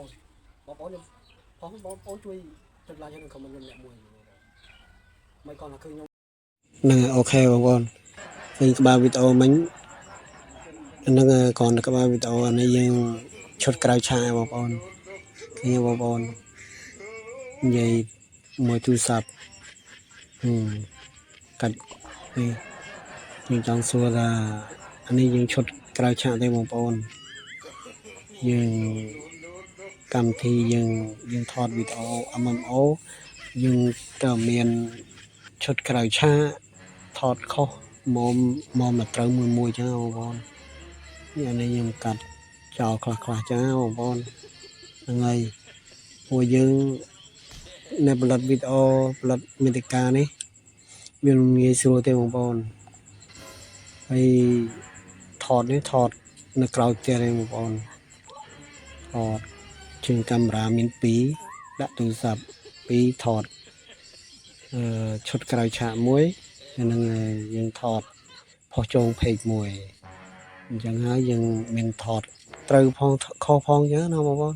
បងប្អូនបងប្អូនជួយចុច like និង comment ខ្ញុំអ្នកមួយមិនគាត់ថាឃើញខ្ញុំហ្នឹងអូខេបងប្អូនឃើញក្បាលវីដេអូមិញហ្នឹងគ្រាន់តែក្បាលវីដេអូអានេះយើងឈុតក្រៅឆាបងប្អូនឃើញបងប្អូននិយាយមួយទូរស័ព្ទកាច់នេះយើងចង់សួរថាអានេះយើងឈុតក្រៅឆាទេបងប្អូនយើងកម្មវិធីយើងថតវីដេអូ MMO យើងក៏មានឈុតក្រៅឆាថតខុសមកត្រូវមួយចឹងបងប្អូននេះអានេះខ្ញុំកាត់ចោលខ្លះចឹងបងប្អូនហ្នឹងហើយពួកយើងនៅផលិតវីដេអូផលិតមាតិកានេះវាងាយស្រួលទេបងប្អូនហើយថតនៅក្រៅផ្ទះទេបងប្អូនថតជើងកាមេរ៉ាមាន2ដាក់ទូរស័ព្ទ2ថតឈុតក្រៅឆាកមួយហើយនឹងយើងថតផុសជងពេកមួយអញ្ចឹងហើយយើងមានថតត្រូវផងខុសផងអញ្ចឹងណាបងប្អូន